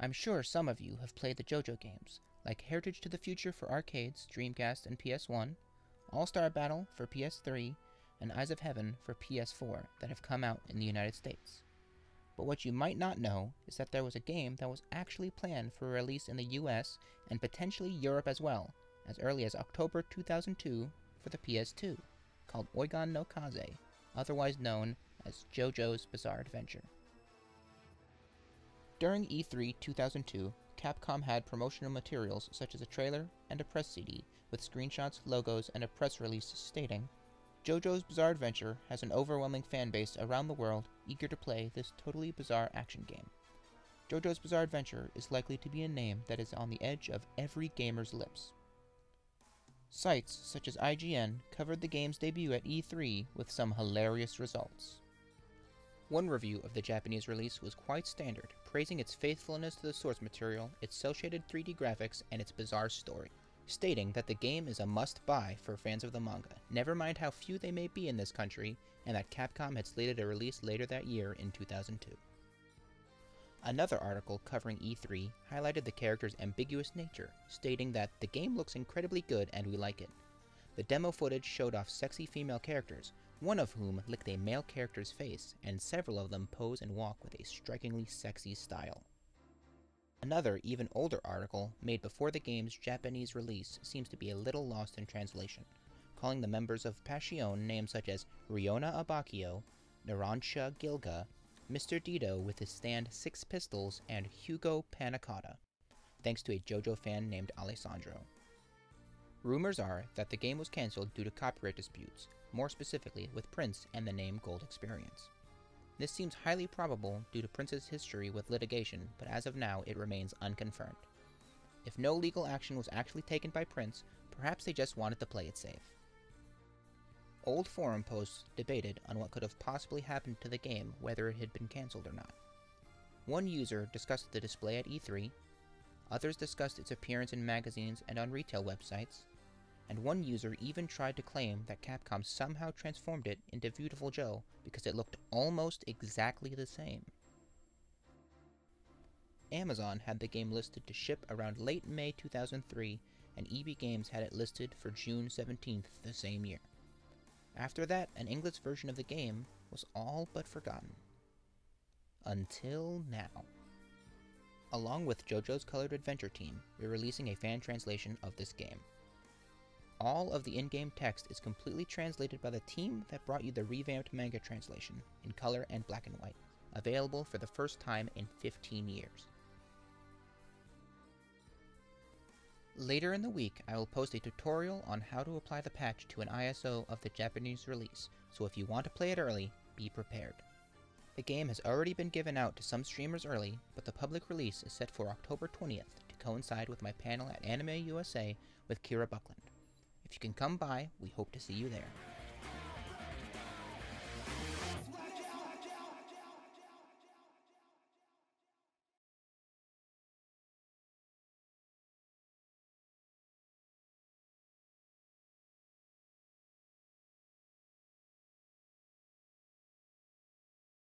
I'm sure some of you have played the Jojo games, like Heritage to the Future for arcades, Dreamcast, and PS1, All-Star Battle for PS3, and Eyes of Heaven for PS4 that have come out in the United States. But what you might not know is that there was a game that was actually planned for release in the US and potentially Europe as early as October 2002 for the PS2, called Oigan no Kaze, otherwise known as Jojo's Bizarre Adventure. During E3 2002, Capcom had promotional materials such as a trailer and a press CD with screenshots, logos, and a press release stating, "Jojo's Bizarre Adventure has an overwhelming fan base around the world eager to play this totally bizarre action game. Jojo's Bizarre Adventure is likely to be a name that is on the edge of every gamer's lips." Sites such as IGN covered the game's debut at E3 with some hilarious results. One review of the Japanese release was quite standard, praising its faithfulness to the source material, its cel-shaded 3D graphics, and its bizarre story, stating that the game is a must-buy for fans of the manga, never mind how few they may be in this country, and that Capcom had slated a release later that year in 2002. Another article covering E3 highlighted the character's ambiguous nature, stating that the game looks incredibly good and we like it. The demo footage showed off sexy female characters, one of whom licked a male character's face, and several of them pose and walk with a strikingly sexy style. Another, even older article, made before the game's Japanese release, seems to be a little lost in translation, calling the members of Passion names such as Riona Abakio, Narancia Gilga, Mr. Dido with his stand Six Pistols, and Hugo Panicotta, thanks to a Jojo fan named Alessandro. Rumors are that the game was cancelled due to copyright disputes, more specifically with Prince and the name Gold Experience. This seems highly probable due to Prince's history with litigation, but as of now it remains unconfirmed. If no legal action was actually taken by Prince, perhaps they just wanted to play it safe. Old forum posts debated on what could have possibly happened to the game, whether it had been cancelled or not. One user discussed the display at E3, others discussed its appearance in magazines and on retail websites, and one user even tried to claim that Capcom somehow transformed it into Beautiful Joe because it looked almost exactly the same. Amazon had the game listed to ship around late May 2003, and EB Games had it listed for June 17th the same year. After that, an English version of the game was all but forgotten. Until now. Along with JoJo's Colored Adventure team, we're releasing a fan translation of this game. All of the in-game text is completely translated by the team that brought you the revamped manga translation, in color and black and white, available for the first time in 15 years. Later in the week, I will post a tutorial on how to apply the patch to an ISO of the Japanese release, so if you want to play it early, be prepared. The game has already been given out to some streamers early, but the public release is set for October 20th to coincide with my panel at Anime USA with Kira Buckland. If you can come by, we hope to see you there.